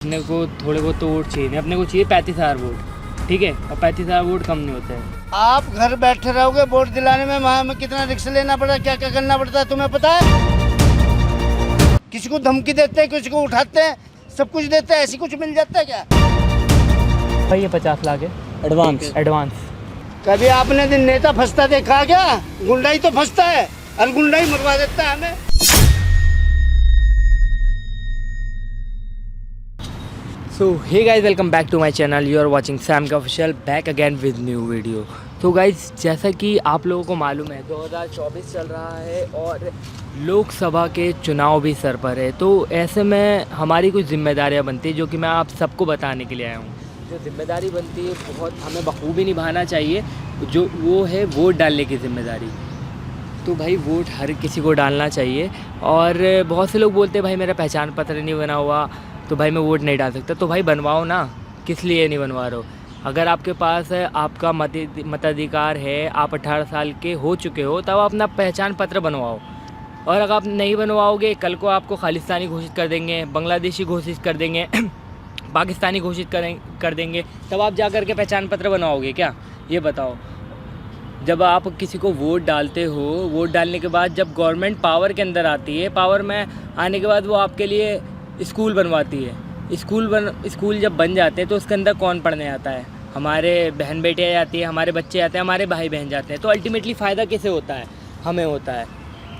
अपने को थोड़े बहुत तो वोट चाहिए नहीं, अपने को चाहिए 35,000 वोट, ठीक है। और 35,000 वोट कम नहीं होते हैं। आप घर बैठे रहोगे, वोट दिलाने में वहाँ में कितना रिस्क लेना पड़ता है, क्या क्या करना पड़ता है तुम्हें पता है? किसी को धमकी देते हैं, किसी को उठाते हैं, सब कुछ देते हैं, ऐसी कुछ मिल जाता है क्या? भाई ये 50 लाख है एडवांस। कभी आपने दिन नेता फंसता देखा क्या? गुंडा ही तो फंसता है और गुंडा ही मरवा देता है हमें। So hey guys, welcome back to my channel. You are watching Sam का official, back again with new video. तो गाइज, जैसा कि आप लोगों को मालूम है 2024 चल रहा है और लोकसभा के चुनाव भी सर पर है। तो ऐसे में हमारी कुछ जिम्मेदारियां बनती है जो कि मैं आप सबको बताने के लिए आया हूँ। जो जिम्मेदारी बनती है बहुत हमें बखूबी निभाना चाहिए, जो वो है वोट डालने की जिम्मेदारी। तो भाई वोट हर किसी को डालना चाहिए। और बहुत से लोग बोलते हैं भाई मेरा पहचान पत्र नहीं बना हुआ तो भाई मैं वोट नहीं डाल सकता। तो भाई बनवाओ ना, किस लिए नहीं बनवा रहे हो? अगर आपके पास है, आपका मताधिकार है, आप 18 साल के हो चुके हो, तब अपना पहचान पत्र बनवाओ। और अगर आप नहीं बनवाओगे, कल को आपको खालिस्तानी घोषित कर देंगे, बांग्लादेशी घोषित कर देंगे पाकिस्तानी घोषित कर देंगे, तब आप जा कर के पहचान पत्र बनवाओगे क्या? ये बताओ। जब आप किसी को वोट डालते हो, वोट डालने के बाद जब गवर्नमेंट पावर के अंदर आती है, पावर में आने के बाद वो आपके लिए स्कूल बनवाती है। स्कूल जब बन जाते हैं तो उसके अंदर कौन पढ़ने आता है? हमारे बहन बेटियाँ जाती है, हमारे बच्चे आते हैं, हमारे भाई बहन जाते हैं। तो अल्टीमेटली फ़ायदा किसे होता है? हमें होता है।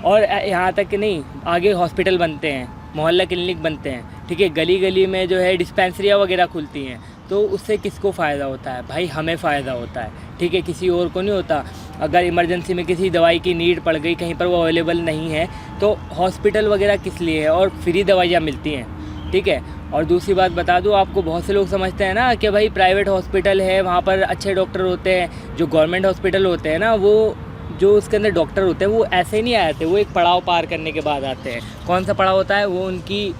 और यहाँ तक कि नहीं, आगे हॉस्पिटल बनते हैं, मोहल्ला क्लिनिक बनते हैं, ठीक है, गली गली में जो है डिस्पेंसरियाँ वगैरह खुलती हैं। तो उससे किसको फ़ायदा होता है? भाई हमें फ़ायदा होता है, ठीक है, किसी और को नहीं होता। अगर इमरजेंसी में किसी दवाई की नीड पड़ गई, कहीं पर वो अवेलेबल नहीं है, तो हॉस्पिटल वगैरह किस लिए है? और फ्री दवाइयाँ मिलती हैं, ठीक है। और दूसरी बात बता दूँ आपको, बहुत से लोग समझते हैं ना कि भाई प्राइवेट हॉस्पिटल है, वहाँ पर अच्छे डॉक्टर होते हैं। जो गवर्नमेंट हॉस्पिटल होते हैं ना, वो जो उसके अंदर डॉक्टर होते हैं वो ऐसे ही नहीं आते, वो एक पड़ाव पार करने के बाद आते हैं। कौन सा पड़ाव होता है? वो उनकी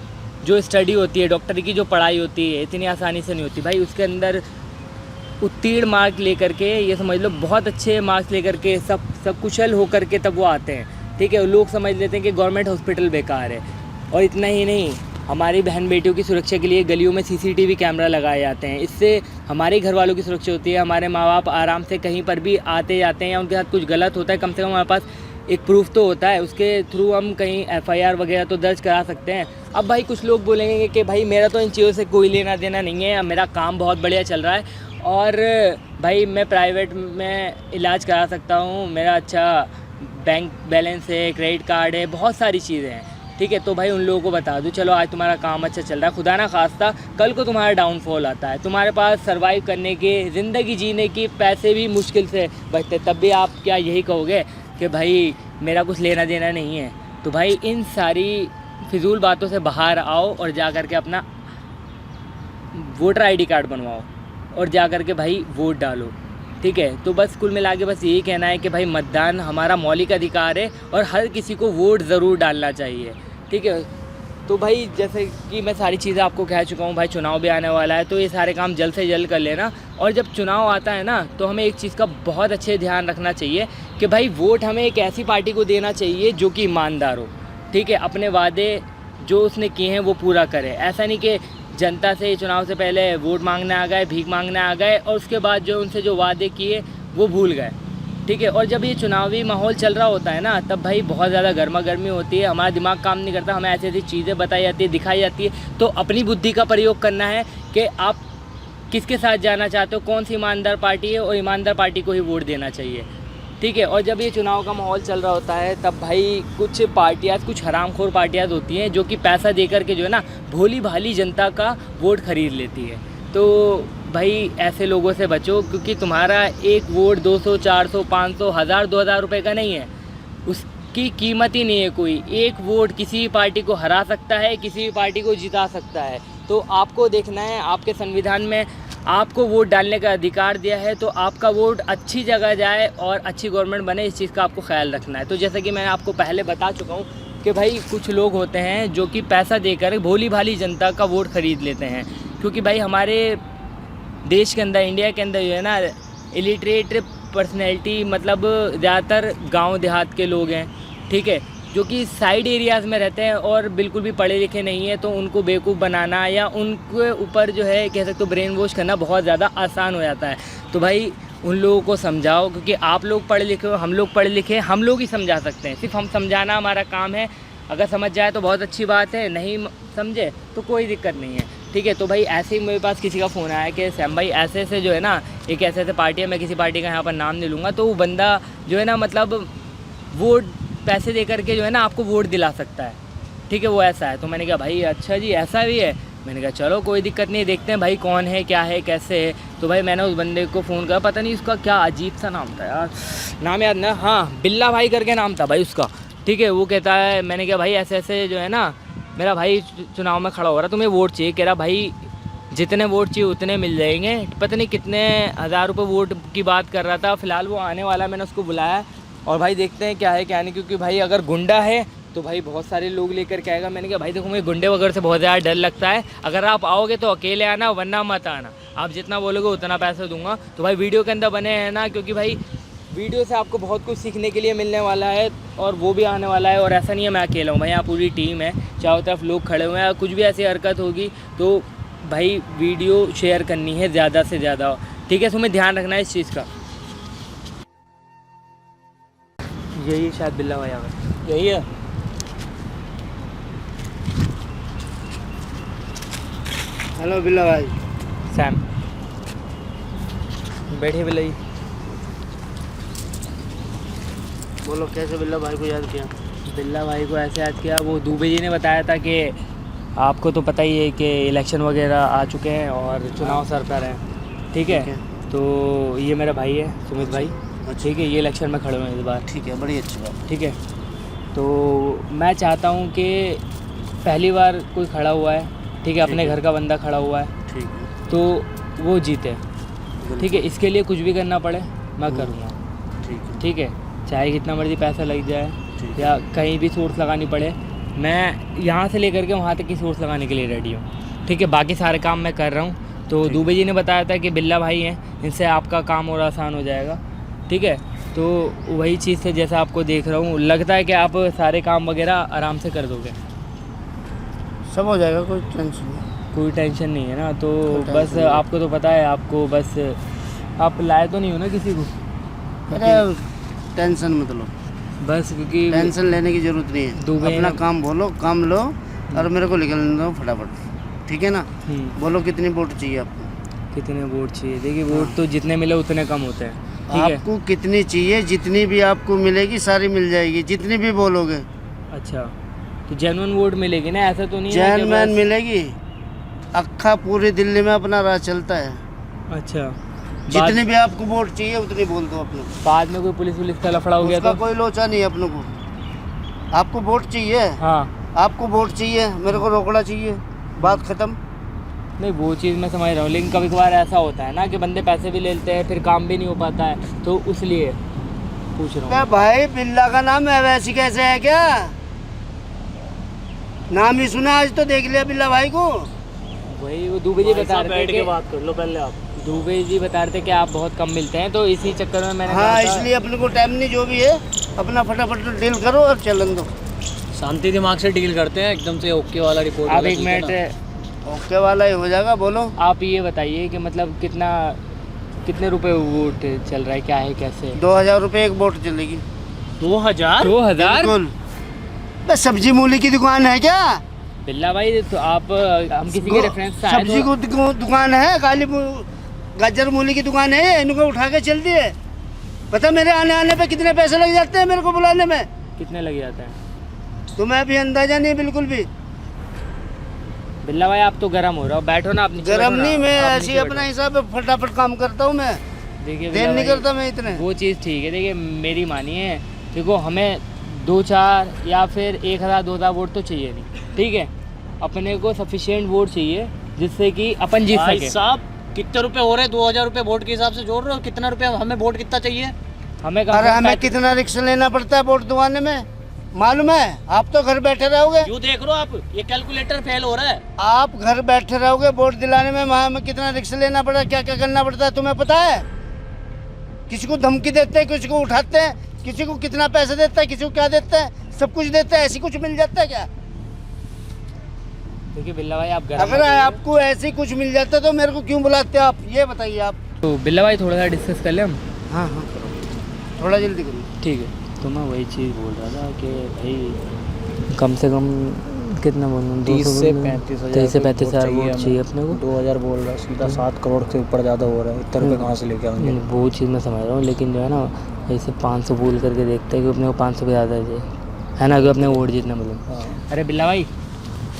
जो स्टडी होती है, डॉक्टर की जो पढ़ाई होती है, इतनी आसानी से नहीं होती भाई। उसके अंदर उत्तीर्ण मार्क लेकर के, ये समझ लो बहुत अच्छे मार्क्स लेकर के, सब कुशल होकर के तब वो आते हैं, ठीक है। लोग समझ लेते हैं कि गवर्नमेंट हॉस्पिटल बेकार है। और इतना ही नहीं, हमारी बहन बेटियों की सुरक्षा के लिए गलियों में CCTV कैमरा लगाए जाते हैं। इससे हमारे घर वालों की सुरक्षा होती है। हमारे माँ बाप आराम से कहीं पर भी आते जाते हैं या उनके साथ कुछ गलत होता है, कम से कम हमारे पास एक प्रूफ तो होता है, उसके थ्रू हम कहीं FIR वगैरह तो दर्ज करा सकते हैं। अब भाई कुछ लोग बोलेंगे कि भाई मेरा तो इन चीज़ों से कोई लेना देना नहीं है, मेरा काम बहुत बढ़िया चल रहा है और भाई मैं प्राइवेट में इलाज करा सकता हूँ, मेरा अच्छा बैंक बैलेंस है, क्रेडिट कार्ड है, बहुत सारी चीज़ें हैं, ठीक है। तो भाई उन लोगों को बता दूँ, चलो आज तुम्हारा काम अच्छा चल रहा है, खुदा ना खास्ता कल को तुम्हारा डाउनफॉल आता है, तुम्हारे पास सर्वाइव करने के, ज़िंदगी जीने की पैसे भी मुश्किल से बचते, तब भी आप क्या यही कहोगे कि भाई मेरा कुछ लेना देना नहीं है? तो भाई इन सारी फिजूल बातों से बाहर आओ और जा कर के अपना वोटर ID कार्ड बनवाओ और जा कर के भाई वोट डालो, ठीक है। तो बस कुल मिला के बस यही कहना है कि भाई मतदान हमारा मौलिक अधिकार है और हर किसी को वोट ज़रूर डालना चाहिए, ठीक है। तो भाई जैसे कि मैं सारी चीज़ें आपको कह चुका हूँ, भाई चुनाव भी आने वाला है, तो ये सारे काम जल्द से जल्द कर लेना। और जब चुनाव आता है ना, तो हमें एक चीज़ का बहुत अच्छे ध्यान रखना चाहिए कि भाई वोट हमें एक ऐसी पार्टी को देना चाहिए जो कि ईमानदार हो, ठीक है, अपने वादे जो उसने किए हैं वो पूरा करे। ऐसा नहीं कि जनता से चुनाव से पहले वोट मांगने आ गए, भीख मांगने आ गए और उसके बाद जो उनसे जो वादे किए वो भूल गए, ठीक है। और जब ये चुनावी माहौल चल रहा होता है ना, तब भाई बहुत ज़्यादा गर्मा गर्मी होती है, हमारा दिमाग काम नहीं करता, हमें ऐसी ऐसी चीज़ें बताई जाती है, दिखाई जाती है। तो अपनी बुद्धि का प्रयोग करना है कि आप किसके साथ जाना चाहते हो, कौन सी ईमानदार पार्टी है, और ईमानदार पार्टी को ही वोट देना चाहिए, ठीक है। और जब ये चुनाव का माहौल चल रहा होता है, तब भाई कुछ पार्टियाँ, कुछ हरामखोर पार्टियाँ होती हैं जो कि पैसा दे कर के जो है ना, भोली भाली जनता का वोट खरीद लेती है। तो भाई ऐसे लोगों से बचो, क्योंकि तुम्हारा एक वोट 200, 400, 500, 1000, 2000 रुपये का नहीं है, उसकी कीमत ही नहीं है कोई। एक वोट किसी भी पार्टी को हरा सकता है, किसी भी पार्टी को जिता सकता है। तो आपको देखना है, आपके संविधान में आपको वोट डालने का अधिकार दिया है, तो आपका वोट अच्छी जगह जाए और अच्छी गवर्नमेंट बने, इस चीज़ का आपको ख्याल रखना है। तो जैसे कि मैं आपको पहले बता चुका हूँ कि भाई कुछ लोग होते हैं जो कि पैसा देकर भोली भाली जनता का वोट ख़रीद लेते हैं। क्योंकि भाई हमारे देश के अंदर, इंडिया के अंदर जो है ना, इलिटरेट पर्सनैलिटी मतलब ज़्यादातर गांव देहात के लोग हैं, ठीक है। जो कि साइड एरियाज़ में रहते हैं और बिल्कुल भी पढ़े लिखे नहीं है, तो उनको बेवकूफ़ बनाना या उनके ऊपर जो है कह सकते हो ब्रेन वॉश करना बहुत ज़्यादा आसान हो जाता है। तो भाई उन लोगों को समझाओ, क्योंकि आप लोग पढ़े लिखे हो, हम लोग पढ़े लिखे हैं, हम लोग ही समझा सकते हैं, सिर्फ हम समझाना हमारा काम है। अगर समझ जाए तो बहुत अच्छी बात है, नहीं समझे तो कोई दिक्कत नहीं है, ठीक है। तो भाई ऐसे ही मेरे पास किसी का फ़ोन आया कि सैम भाई ऐसे ऐसे जो है ना, एक ऐसे ऐसे पार्टी है, मैं किसी पार्टी का यहाँ पर नाम नहीं लूँगा, तो वो बंदा जो है ना मतलब वोट पैसे दे करके जो है ना आपको वोट दिला सकता है, ठीक है, वो ऐसा है। तो मैंने कहा भाई अच्छा जी ऐसा भी है। मैंने कहा चलो कोई दिक्कत नहीं, देखते हैं भाई कौन है, क्या है, कैसे है। तो भाई मैंने उस बंदे को फ़ोन करा, पता नहीं उसका क्या अजीब सा नाम था यार, नाम याद ना, हाँ बिल्ला भाई करके नाम था भाई उसका, ठीक है। वो कहता है, मैंने कहा भाई ऐसे ऐसे जो है ना मेरा भाई चुनाव में खड़ा हो रहा, तुम्हें वोट चाहिए। कह रहा भाई जितने वोट चाहिए उतने मिल जाएंगे, पता नहीं कितने हज़ार रुपये वोट की बात कर रहा था। फ़िलहाल वो आने वाला, मैंने उसको बुलाया और भाई देखते हैं क्या है क्या नहीं, क्योंकि भाई अगर गुंडा है तो भाई बहुत सारे लोग लेकर के आएगा। मैंने कहा भाई देखो मुझे गुंडे वगैरह से बहुत ज़्यादा डर लगता है, अगर आप आओगे तो अकेले आना वरना मत आना, आप जितना बोलोगे उतना पैसा दूंगा। तो भाई वीडियो के अंदर बने हैं ना, क्योंकि भाई वीडियो से आपको बहुत कुछ सीखने के लिए मिलने वाला है और वो भी आने वाला है। और ऐसा नहीं है मैं अकेला हूँ भाई, यहाँ पूरी टीम है, चारों तरफ लोग खड़े हुए हैं। कुछ भी ऐसी हरकत होगी तो भाई वीडियो शेयर करनी है ज़्यादा से ज़्यादा, ठीक है। तुम्हें ध्यान रखना है इस चीज़ का। यही शायद बिल्ला भाई आगे यही है। हेलो बिल्ला भाई। सैम बैठे बिल्ला जी। बोलो कैसे बिल्ला भाई को याद किया? बिल्ला भाई को ऐसे याद किया, वो दुबे जी ने बताया था कि आपको तो पता ही है कि इलेक्शन वगैरह आ चुके हैं और चुनाव सर पर हैं, ठीक है। तो ये मेरा भाई है सुमित भाई, ठीक है, ये इलेक्शन में खड़े हुए हैं इस बार, ठीक है, बड़ी अच्छी बात, ठीक है। तो मैं चाहता हूँ कि पहली बार कोई खड़ा हुआ है, ठीक है, अपने घर का बंदा खड़ा हुआ है, ठीक है, तो वो जीते, ठीक है। इसके लिए कुछ भी करना पड़े मैं करूँगा, ठीक है, चाहे कितना मर्जी पैसा लग जाए या कहीं भी सोर्स लगानी पड़े, मैं यहाँ से लेकर के वहाँ तक की सोर्स लगाने के लिए रेडी हूँ, ठीक है। बाकी सारे काम मैं कर रहा हूँ। तो दुबे जी ने बताया था कि बिल्ला भाई हैं, इनसे आपका काम और आसान हो जाएगा, ठीक है। तो वही चीज़ से जैसा आपको देख रहा हूँ, लगता है कि आप सारे काम वगैरह आराम से कर दोगे, सब हो जाएगा, कोई टेंशन नहीं, कोई टेंशन नहीं है ना। तो बस आपको तो पता है, आपको बस आप लाए तो नहीं हो ना किसी को, अरे टेंशन मत लो, बस क्योंकि टेंशन लेने की जरूरत नहीं है, दुबे अपना काम बोलो, काम लो और मेरे को निकलने दो फटाफट, ठीक है ना। बोलो कितनी वोट चाहिए आपको? कितने वोट चाहिए? देखिए वोट तो जितने मिले उतने कम होते हैं, ठीक है। आपको कितनी चाहिए? जितनी भी आपको मिलेगी सारी मिल जाएगी, जितनी भी बोलोगे। अच्छा, तो जेन्युइन वोट मिलेगी ना, ऐसा तो नहीं है कि जेन्युइन बस- मिलेगी, अक्खा पूरी दिल्ली में अपना राज चलता है। अच्छा, जितनी भी आपको वोट चाहिए उतनी बोल दो अपने को। बाद में कोई पुलिस का लफड़ा हो गया उसका तो? कोई लोचा नहीं है अपने को। आपको वोट चाहिए, हाँ, आपको वोट चाहिए, मेरे को रोकड़ा चाहिए, बात खत्म। नहीं वो चीज़ मैं समझ रहा हूँ, लेकिन कभी कभार ऐसा होता है ना कि बंदे पैसे भी ले लेते हैं, फिर काम भी नहीं हो पाता है, तो इसलिए पूछ रहा क्या हूँ। भाई बिल्ला का नाम है वैसी कैसे है क्या? नाम ही सुना, आज तो देख लिया बिल्ला भाई को। वही वो दुबे जी बता रहे थे कि बात कर लो पहले आप। दुबे जी बता रहे थे कि आप बहुत कम मिलते हैं, तो इसी चक्कर में मैंने हाँ, कहा था- इसलिए अपने को टाइम नहीं, जो भी है अपना फटाफट डील करो और चलन दो। शांति दिमाग से डील करते हैं, एकदम से ओके वाला रिपोर्ट आप वाला एक ठीक है मिनट, ओके वाला ही हो जाएगा, बोलो। आप ये बताइए कि मतलब कितने रुपए वोट चल रहा है, क्या है कैसे? 2000 रुपये एक वोट चलेगी। ना। 2000? 2000? बिल्कुल। बस सब्जी मूली की दुकान है क्या? बिल्ला भाई तो आप हम किसी के रेफरेंस से आए सब्जी तो- को दुकान है, गाजर मूली की दुकान है, इनको उठा के चल दिए। पता मेरे आने पे कितने पैसे लग जाते हैं मेरे को बुलाने में? कितने लग जाते हैं? तुम्हें भी अंदाजा नहीं बिल्कुल भी। बिल्ला भाई आप तो गर्म हो रहे हो, बैठो ना आप नीचे गरम बैठो ना, नहीं, मैं आप ऐसे ही नीचे अपना बैठो। हिसाब से फटाफट काम करता हूँ मैं, देखिए देर बिल्ला नहीं भाई, करता मैं इतने। वो चीज़ ठीक है, देखिए मेरी मानिए, देखो हमें 2-4 या फिर 1000-2000 वोट तो चाहिए नहीं, ठीक है। अपने को सफिशिएंट वोट चाहिए जिससे कि अपन जीत भाई सके। साहब कितने रुपए हो रहे हैं? 2000 रुपए वोट के हिसाब से जोड़ रहे हो? कितना रुपया हमें वोट कितना चाहिए? हमें कम अरे से कम हमें कितना रिक्शा लेना पड़ता है वोट दिवाने में, मालूम है? आप तो घर बैठे रहोगे, क्यों देख रहे हो आप? ये कैलकुलेटर फेल हो रहा है। आप घर बैठे रहोगे, वोट दिलाने में वहाँ में कितना रिक्शा लेना पड़ा, क्या क्या करना पड़ता है तुम्हें पता है? किसी को धमकी देते हैं, किसी को उठाते हैं, किसी को कितना पैसा देता है, किसी को क्या देता है, सब कुछ देते हैं, ऐसी कुछ मिल जाता है क्या? देखिए बिल्ला भाई आप अगर आपको ऐसे ही कुछ मिल जाता तो मेरे को क्यों बुलाते आप, ये बताइए आप। तो बिल्ला भाई थोड़ा सा डिस्कस कर ले हम। हाँ हाँ करो, थोड़ा जल्दी करो। ठीक है। तो मैं वही चीज़ बोल रहा था कि भाई कम से कम कितना बोलूँ, 30 से 35 हज़ार वोट चाहिए अपने को। 2000 बोल रहा है, सीधा 7 करोड़ से ऊपर ज़्यादा हो रहा है, इतने रुपये कहाँ से लेके आएंगे? वो चीज़ मैं समझ रहा हूँ, लेकिन जो है ना ऐसे 500 बोल करके देखते हैं कि अपने को 500 पे ज़्यादा है ना, कि अपने वोट जीतना मतलब। अरे बिल्ला भाई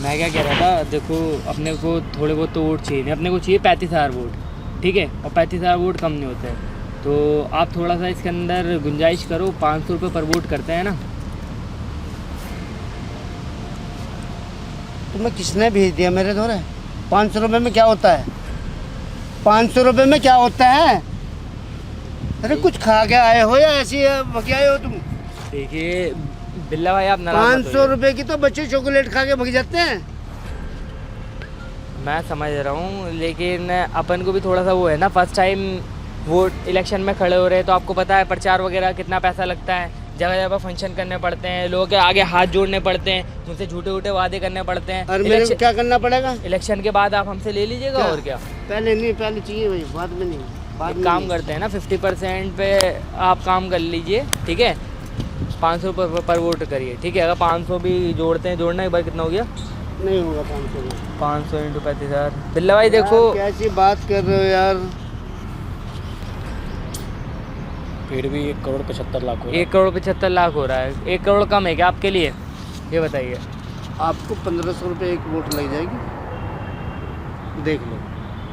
मैं क्या कह रहा था, देखो अपने को थोड़े बहुत तो वोट चाहिए, अपने को चाहिए 35,000 वोट, ठीक है, और 35,000 वोट कम नहीं होते हैं, तो आप थोड़ा सा इसके अंदर गुंजाइश करो, 500 रुपये पर वोट करते हैं ना। तुम्हें किसने भेज दिया मेरे द्वारा? 500 रुपये में क्या होता है? 500 रुपये में क्या होता है? अरे कुछ खा के आए हो या ऐसी भगे आए हो तुम? देखिए बिल्ला भाई आप नाराज मत 500 रुपये की तो बच्चे चॉकलेट खा के भग जाते हैं। मैं समझ रहा हूँ, लेकिन अपन को भी थोड़ा सा वो है ना, फर्स्ट टाइम वोट इलेक्शन में खड़े हो रहे हैं, तो आपको पता है प्रचार वगैरह कितना पैसा लगता है, जगह जगह फंक्शन करने पड़ते हैं, लोगों के आगे हाथ जोड़ने पड़ते हैं, उनसे झूठे झूठे वादे करने पड़ते हैं। और मेरे को क्या करना पड़ेगा? इलेक्शन के बाद आप हमसे ले लीजिएगा क्या? और क्या। पहले नहीं, पहले चाहिए भाई, बाद में नहीं। बाद एक में काम नहीं। करते हैं ना, 50% पे आप काम कर लीजिए, ठीक है, 500 पर वोट करिए, ठीक है। अगर 500 भी जोड़ते हैं, जोड़ना एक बार कितना हो गया? नहीं होगा 500 में। 500 × 35,000। बिल्ला भाई देखो कैसी बात कर रहे हो यार? फिर भी 1,75,00,000 1 करोड़ 75 लाख हो रहा है। 1 करोड़ कम है क्या आपके लिए, ये बताइए। आपको 1500 रुपये एक वोट लग जाएगी, देख लो।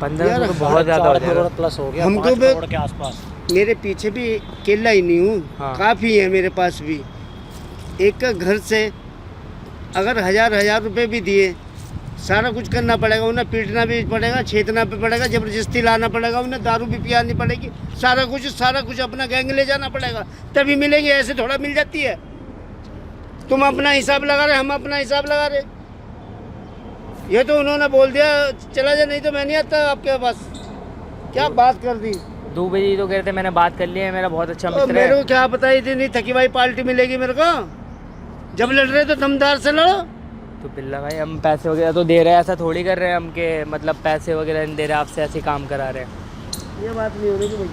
1500 तो बहुत ज़्यादा हो 4 जाएगा। करोड़ प्लस हो गया, हमको 5 भी- करोड़ के आसपास। मेरे पीछे भी अकेला ही नहीं हूँ, हाँ। काफ़ी है मेरे पास भी। एक का घर से अगर 1000 रुपये भी दिए, सारा कुछ करना पड़ेगा, उन्हें पीटना भी पड़ेगा, छेदना भी पड़ेगा, ज़बरदस्ती लाना पड़ेगा, उन्हें दारू भी पियानी पड़ेगी, सारा कुछ अपना गैंग ले जाना पड़ेगा, तभी मिलेंगे, ऐसे थोड़ा मिल जाती है। तुम अपना हिसाब लगा रहे, हम अपना हिसाब लगा रहे। ये तो उन्होंने बोल दिया चला जा, नहीं तो मैं नहीं आता आपके पास। क्या बात कर दी? 2 बजे तो कह रहे थे, मैंने बात कर ली है, मेरा बहुत अच्छा मित्र मेरे है। को क्या पता इतनी थकी भाई पार्टी मिलेगी मेरे को? जब लड़ रहे तो दमदार से लड़ो। तो बिल्ला भाई हम पैसे वगैरह तो दे रहे हैं, ऐसा थोड़ी कर रहे हैं हम के मतलब पैसे वगैरह नहीं दे रहे, आपसे ऐसे काम करा रहे हैं। ये बात नहीं हो रही भाई,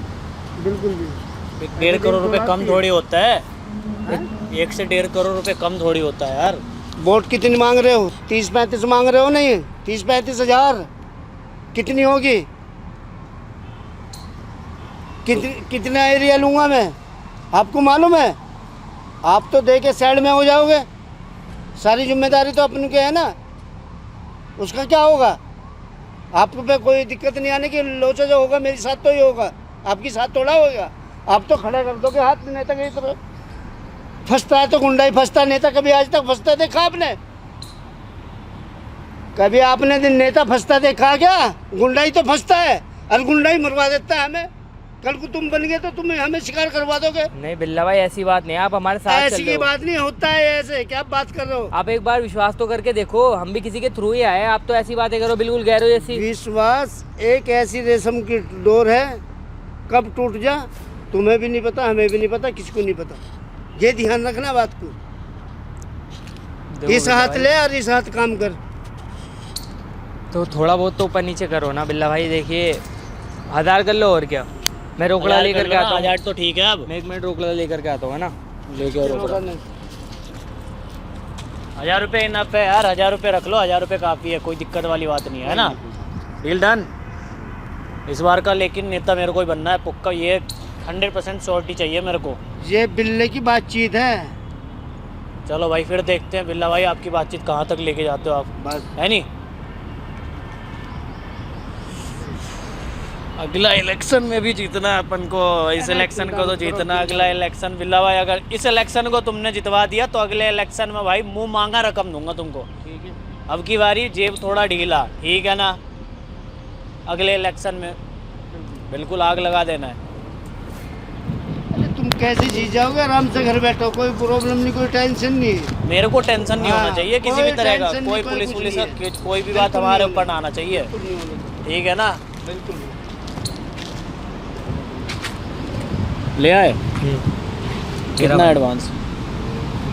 बिल्कुल भी। 1.5 करोड़ रुपए कम थोड़ी होता है, 1 से 1.5 करोड़ रुपए कम थोड़ी होता है यार। वोट कितनी मांग रहे हो? 30-35 मांग रहे हो? नहीं, 30-35 हज़ार कितनी होगी? कितना एरिया लूँगा मैं, आपको मालूम है? आप तो दे के साइड में हो जाओगे, सारी जिम्मेदारी तो अपने के है ना, उसका क्या होगा? आपको पे कोई दिक्कत नहीं आने की, लोचा जो होगा मेरे साथ तो ही होगा, आपकी साथ थोड़ा होगा। आप तो खड़ा कर दोगे हाथ नेता की तरफ। फंसता है तो गुंडा ही फंसता, नेता कभी आज तक फंसता देखा आपने? कभी आपने नेता फंसता देखा क्या? गुंडा ही तो फंसता है, और गुंडा ही मरवा देता है हमें। कल को तुम बन गए तो तुम हमें शिकार करवा दोगे। नहीं बिल्ला भाई ऐसी बात नहीं है, आप हमारे साथ ऐसी चल की रहे हो। बात नहीं होता है, ऐसे क्या बात कर रहे हो? आप एक बार विश्वास तो करके देखो, हम भी किसी के थ्रू ही आए हैं, आप तो ऐसी बातें करो बिल्कुल गैरो जैसी। विश्वास एक ऐसी रेशम की डोर है, कब टूट जा तुम्हें भी नहीं पता, हमें भी नहीं पता, किसको नहीं पता। ये ध्यान रखना बात को। देखो इस बिल्ला हाथ भाई, ले और इस हाथ काम कर। तो थोड़ा बहुत तो ऊपर नीचे करो ना बिल्ला भाई। देखिए 1000 कर लो और क्या, मैं रोकड़ा लेकर के आता हूँ। 1000 तो ठीक है, अब मैं 1 मिनट रोकड़ा लेकर के आता हूँ, है ना। लेके और 1000 रुपये इनफ है यार, 1000 रुपये रख लो, 1000 रुपये काफ़ी है, कोई दिक्कत वाली बात नहीं है ना। डील डन इस बार का। लेकिन नेता मेरे को ही बनना है पक्का, ये 100% श्योरिटी चाहिए मेरे को। ये बिल्ले की बातचीत है चलो भाई फिर देखते हैं बिल्ला भाई आपकी बातचीत कहाँ तक लेके जाते हो आप, बस। है नहीं। अगला इलेक्शन में भी जीतना है अपन को, इस इलेक्शन को तो जीतना। अगला इलेक्शन बिल्ला भाई अगर इस इलेक्शन को तुमने जितवा दिया तो अगले इलेक्शन में भाई मुंह मांगा रकम दूंगा तुमको। ठीक है। अब की बारी जेब थोड़ा ढीला, ठीक है ना। अगले इलेक्शन में बिल्कुल आग लगा देना है। अरे तुम कैसे जीत जाओगे? आराम से घर बैठो, कोई प्रॉब्लम नहीं, कोई टेंशन नहीं है। मेरे को टेंशन नहीं हाँ, होना चाहिए किसी भी कोई तरह का, टेंशन कोई नहीं, कोई पुलिस कुछ पुलिस नहीं का है। कोई भी बात बिल्कुल हमारे नहीं ऊपर ना आना चाहिए, बिल्कुल नहीं होने दो। ठीक है ना। बिल्कुल नहीं। ले आए गिरा कितना भाई। एडवांस?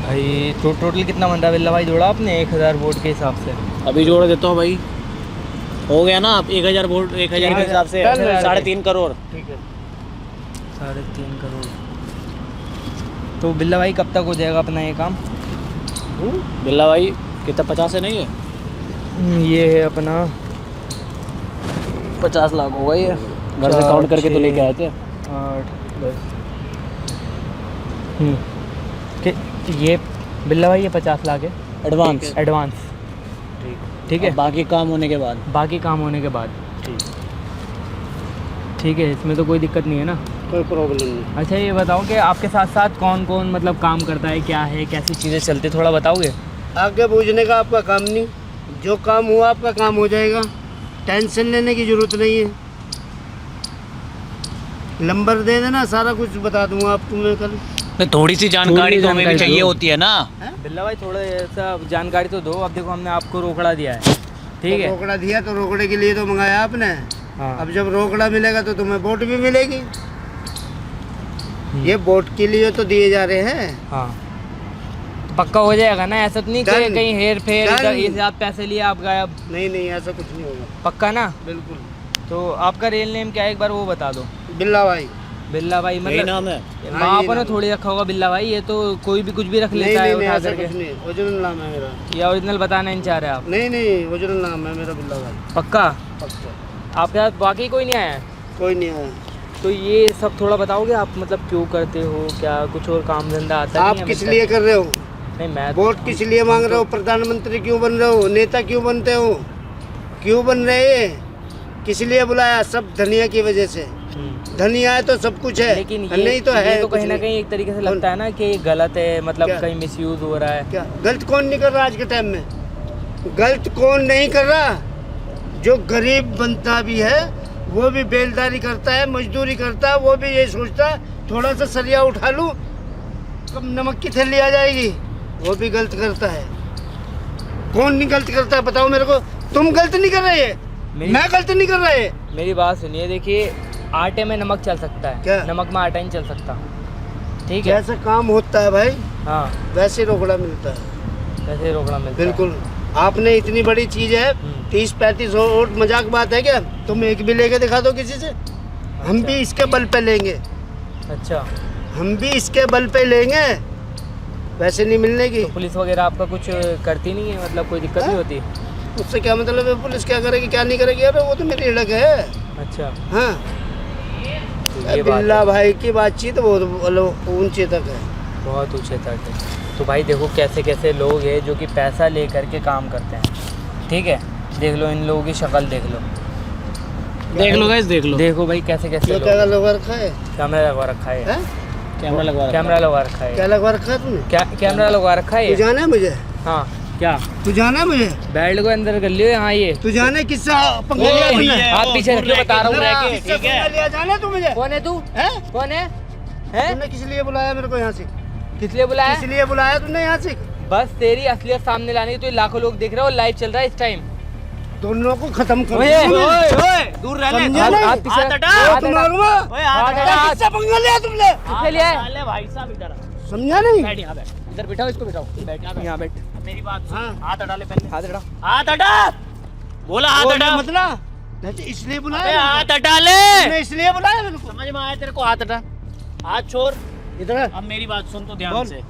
भाई तो टोटल कितना बन रहा है बिल्ला भाई जोड़ा आपने 1000 वोट के हिसाब से? अभी जोड़ देता हूँ भाई, हो गया ना आप 1000 वोट 1000 के हिसाब से 3.5 करोड़। ठीक है 3.5 करोड़। तो बिल्ला भाई कब तक हो जाएगा अपना ये काम? बिल्ला भाई कितना 50 है नहीं है? ये है अपना 50 लाख होगा ये, घर से 4, काउंट करके तो 6, लेके आए थे। 8 10। ये बिल्ला भाई ये 50 लाख है एडवांस। एडवांस। ठीक है, अब बाकी काम होने के बाद। बाकी काम होने के बाद ठीक है, इसमें तो कोई दिक्कत नहीं है ना? कोई प्रॉब्लम नहीं। अच्छा ये बताओ कि आपके साथ साथ कौन कौन मतलब काम करता है, क्या है, कैसी चीज़ें चलती, थोड़ा बताओगे? आगे पूछने का आपका काम नहीं, जो काम हुआ आपका काम हो जाएगा, टेंशन लेने की ज़रूरत नहीं है। नंबर दे देना, सारा कुछ बता दूंगा आपको मैं कल। थोड़ी सी जानकारी तो हमें भी जानकारी चाहिए दो। होती है ना। बिल्ला भाई थोड़ा ऐसा जानकारी तो दो। अब देखो हमने आपको रोकड़ा दिया है, ठीक है? रोकड़ा दिया तो रोकड़े के लिए तो मंगाया आपने। हाँ। अब जब रोकड़ा मिलेगा तो तुम्हें वोट भी मिलेगी। ये वोट के लिए तो दिए जा रहे हैं। हाँ तो पक्का हो जाएगा ना? ऐसा तो नहीं कि Done. कहीं हेर फेर Done. इधर इस आप पैसे लिए आप गायब? नहीं नहीं, ऐसा कुछ नहीं होगा। पक्का ना? बिल्कुल। तो आपका रियल नेम क्या है एक बार वो बता दो। बिल्ला भाई। बिल्ला भाई यही मतलब नाम है। हाँ, माँ ये ने नाम थोड़ी रखा होगा बिल्ला भाई, ये तो कोई भी कुछ भी रख नहीं लेता है नहीं नहीं, उठा ऐसा करके। कुछ नहीं, ओरिजिनल नाम है मेरा। या ओरिजिनल बताना नहीं चाह रहे आप? नहीं नहीं, ओरिजिनल नाम है मेरा बिल्ला भाई। पक्का? पक्का। आपके साथ बाकी कोई नहीं आया है? कोई नहीं आया। तो ये सब थोड़ा बताओगे आप, मतलब क्यों करते हो, क्या कुछ और काम धंधा आता नहीं आप है? किस मतलब- लिए कर रहे हो? नहीं मैं वोट किस लिए मांग रहे हो? प्रधानमंत्री क्यों बन रहे हो? नेता क्यों बनते हो? क्यों बन रहे? किस लिए बुलाया? सब धनिया की वजह से। धनिया है तो सब कुछ है, लेकिन नहीं तो है ये तो कुछ कहीं ना नहीं। कहीं एक तरीके से लगता है ना कि ये गलत है, मतलब क्या? कहीं मिसयूज हो रहा है। क्या गलत कौन नहीं कर रहा आज के टाइम में? गलत कौन नहीं कर रहा? जो गरीब बनता भी है वो भी बेलदारी करता है, मजदूरी करता है, वो भी यही सोचता है थोड़ा सा सरिया उठा लूं कब नमक की थैली आ जाएगी, वो भी गलत करता है। कौन नहीं गलत करता है बताओ मेरे को? तुम गलत नहीं कर रहे, मैं गलत नहीं कर रहे। मेरी बात सुनिए, देखिए आटे में नमक चल सकता है, क्या? नमक में आटा नहीं चल सकता, ठीक है? जैसा काम होता है भाई हाँ वैसे रोकड़ा मिलता है। कैसे रोकड़ा मिलता है? बिल्कुल। आपने इतनी बड़ी चीज है, 30-35 वोट मजाक बात है क्या? तुम एक भी लेके दिखा दो किसी से, हम भी इसके बल पे लेंगे, अच्छा हम भी इसके बल पे लेंगे, वैसे नहीं मिलने की। तो पुलिस वगैरह आपका कुछ करती नहीं है, मतलब कोई दिक्कत नहीं होती? उससे क्या मतलब है पुलिस क्या करेगी क्या नहीं करेगी? अरे वो तो मेरी हिड़क है। अच्छा हाँ तो ये बात बिल्ला है, भाई की बातचीत बहुत ऊंचे तक है। बहुत ऊंचे तक है। तो भाई देखो कैसे कैसे लोग हैं जो कि पैसा ले करके काम करते हैं, ठीक है? देख लो इन लोगों की शक्ल, देख लो, देख लो गाइस, देख लो। देखो भाई कैसे कैसे ये लोग क्या हैं। लगवा रखा है? कैमरा लगवा रखा है, हैं? कैमरा लगवा रखा है। कैमरा लगवा रखा क्या है, लगवा रखा है तुमने? क्या कैमरा लगवा रखा है तू ये? जाना है मुझे? हाँ क्या? तू जाना है मुझे? बेल्ट को अंदर कर लियो। हाँ ये तू जाना है किससे पंगा लिया तुमने? हाथ पीछे रख के बता रहा हूँ मैं। किससे पंगा लिया? जाना है तू मुझे? कौन है तू? हैं? कौन है? हैं? तुमने किस लिए बुलाया मेरे को यहाँ से? किस लिए बुलाया? किस लिए बुलाया तुमने यहाँ से? बस तेरी असलियत सामने लाने की, तो ये लाखों लोग देख रहे हो, लाइव चल रहा है इस टाइम। दोनों को खत्म कर ओए, दूंगा मैं। ओए दूर रह ले। समझा नहीं? हाथ पीछे हाथ रख, हटा। हाथ तो हटा। मारूंगा। ओए हाथ हाथ हटा। हटा। किससे पंगा लिया तुमने? किससे लिया है? ले भाई साहब इधर समझा नहीं? बैठ, यहाँ बैठ, इधर बिठाओ, इसको बिठाओ, बैठ यहाँ बैठ। यहाँ बैठ, अब मेरी बात सुन, हाँ। हाथ हटा ले पहले। हाथ हटा। हाथ हटा, बोला हाथ वो हटा। मतलब नहीं तो इसलिए अबे बुलाया हाथ हटा ले। तुमने, इसलिए बुलाया मेरे को। समझ में आया तेरे को? हाथ हटा, हाथ छोड़। इधर आ। अब मेरी बात सुन तो ध्यान बोल। से,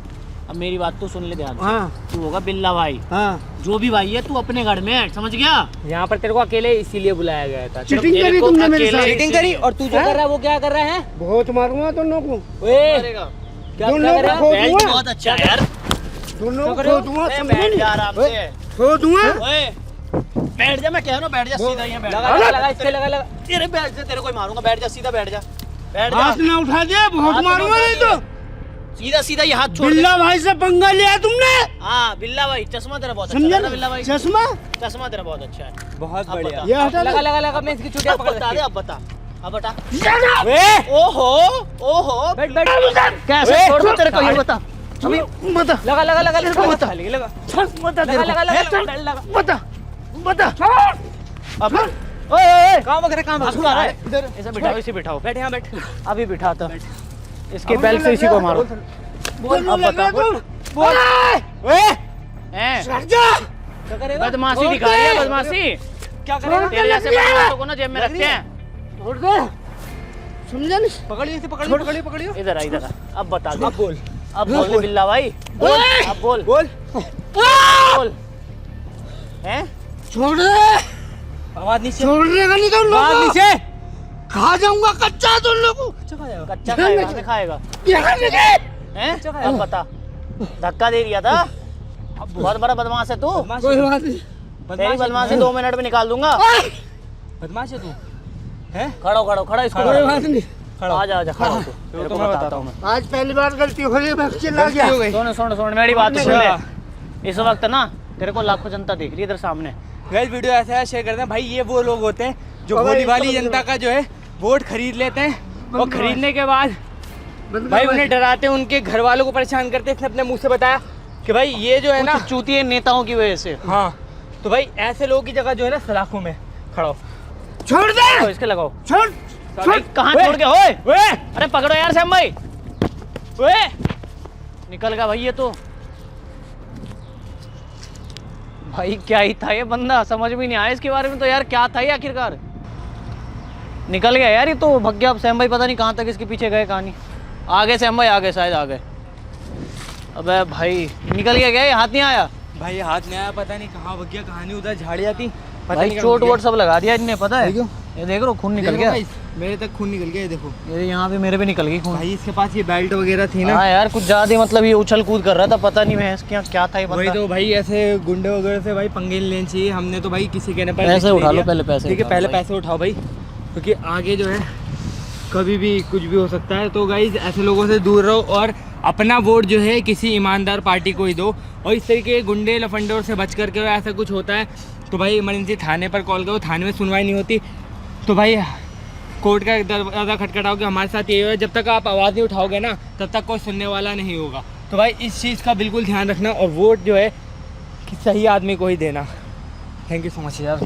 अब मेरी बात तो सुन ले ध्यान से। हाँ तू होगा बिल्ला भाई, हाँ। जो भी भाई है तू अपने घर में है, समझ गया? यहाँ पर तेरे को अकेले इसीलिए बुलाया गया था। चीटिंग तेरे करी को तुमने मेरे अकेले साथ। चीटिंग करी, और तू जो हैं? कर रहा है वो क्या कर रहा है? बहुत मारूंगा दोनों को। ओए करेगा। क्या दोनों कर रहा को है? खो दूंगा। बहुत अच्छा है यार। दोनों क्या को कर रहे खो हो? दूंगा, अरे समझे बैठ नहीं? जा आराम से। खो दूंगा। ओए बैठ जा, मैं कह रहा हूँ बैठ जा, सीधा यहाँ बैठ लगा जा। लगा लगा, इससे लगा लगा। तेरे बैठ जा, तेरे को ही मारूंगा, बैठ जा, सीधा बैठ जा, बैठ हाथ जा, ना उठा दे, बहुत हाथ मारूंगा ना नहीं उठा तो। सीधा सीधा ये हाथ छोड़ दे। बिल्ला भाई से पंगा लिया तुमने, हाँ बिल्ला भाई, चश्मा तेरा बहुत अच्छा समझा है ना बिल्ला भाई? चश्मा? चश्मा तेरा बहुत अच्छा है। बहुत अब बढ़िया। बता। ये हटा लगा दे। लगा लगा, मैं इसकी चुटिया अब पकड़ बता दे, रखी। अब बता, अब बता। ए, ओहो ओहो, बैठ बैठ। कैसे ए, छोड़ दो तेरे को, ये बता। अभी बता लगा लगा लगा लगा, बता। लगा लगा बता लगा लगा लगा लगा लगा। बता बता। अब ओए ओए, कहाँ भाग रहे, कहाँ भाग हंसू आ रहा है? रहे? इधर इसे बिठाओ, इसे बिठाओ, बैठ यहाँ बैठ। अभी बिठाता। इसके बेल्ट से इसी को मारो। बोल अब बता। बोल। हैं? क्या करेगा? बदमाशी दिखा रही है, बदमाशी। क्या करेगा? तेरे जैसे बदमाशों को ना जेब में रखते हैं। छोड़ दे, समझा नहीं? पकड़िए इसे, पकड़िए। इधर आ, इधर आ। अब बता दे। अब बोल। अब बोल बिल्ला भाई, बोल। अब बोल बोल। बोल। हैं? छोड़ दे, आवाज नीचे। छोड़ने का नहीं तो उन आवाज लोगों को नीचे। खा जाऊंगा कच्चा तुम लोगों को। कच्चा खाएगा, हमें खाएगा। यहाँ से दे। हैं? अब बता, धक्का दे दिया था। बहुत बड़ा बदमाश है तू। कोई बात नहीं। तेरी बदमाशी 2 मिनट में निकाल दूंगा। बदमाश है तू। हैं? खड़ा इसको। कोई बात नहीं। आजा खड़ा हो तू। तेरे को बताता हूँ मैं। आज पहली बार गलती हो गई, मैं चिल्ला गया। सुन मेरी बात सुन ले। इस वक्त ना तेरे को लाखों जनता देख रही है इधर सामने। गाइस वीडियो ऐसा है, शेयर करते हैं भाई। ये वो लोग होते हैं जो भोली भाली जनता का जो है वोट खरीद लेते हैं और खरीदने के बाद भाई उन्हें डराते हैं, उनके घर वालों को परेशान करते हैं। इसने अपने मुंह से बताया कि भाई ये जो है ना कुछ चूतिए नेताओं की वजह से। हाँ, तो भाई ऐसे लोगों की जगह जो है ना सलाखों में खड़ा हो। छोड़ दे, तो इसके लगाओ। छोड़। भाई, कहाँ छोड़ के ओए? अरे पकड़ो यार श्याम भाई। ओए निकल गया भाई ये तो। भाई क्या ही था ये बंदा, समझ में नहीं आया इसके बारे में तो यार। क्या था ये आखिरकार? निकल गया यार ये तो, भग गया। अब श्याम भाई पता नहीं कहाँ तक इसके पीछे गए, कहाँ नहीं। आ गए श्याम भाई, आ गए, शायद आ गए। अबे भाई निकल गया क्या? ये हाथ नहीं आया भाई, ये हाथ नहीं आया, पता नहीं कहाँ भग गया, कहाँ नहीं। उधर झाड़ियाँ थी, पता भाई। नहीं चोट वोट सब लगा दिया इनने, पता है? क्यों? ये देख रो, खून निकल गया। मेरे तक खून निकल गया, ये देखो। ये यहाँ पे मेरे पे निकल गई खून। भाई इसके पास ये बेल्ट वगैरह थी ना। हाँ यार कुछ ज्यादा मतलब ये उछल कूद कर रहा था, पता नहीं मैं इसके यहाँ क्या था ये वही बंदा। तो भाई, ऐसे गुंडे वगैरह से भाई पंगे नहीं लेने चाहिए। हमने तो भाई किसी कहने पर पैसे उठा लो, पहले पैसे ठीक है, उठाओ पहले भाई। पैसे उठाओ भाई, क्योंकि आगे जो है कभी भी कुछ भी हो सकता है। तो गाइज ऐसे लोगों से दूर रहो और अपना वोट जो है किसी ईमानदार पार्टी को ही दो। और इस तरीके के गुंडे लफंडों से बच करके ऐसा कुछ होता है तो भाई इमरजेंसी थाने पर कॉल करो। थाने में सुनवाई नहीं होती तो भाई कोर्ट का दरवाज़ा खटखटाओगे। हमारे साथ ये है, जब तक आप आवाज़ नहीं उठाओगे ना तब तक कोई सुनने वाला नहीं होगा। तो भाई इस चीज़ का बिल्कुल ध्यान रखना और वोट जो है कि सही आदमी को ही देना। थैंक यू सो मच यार।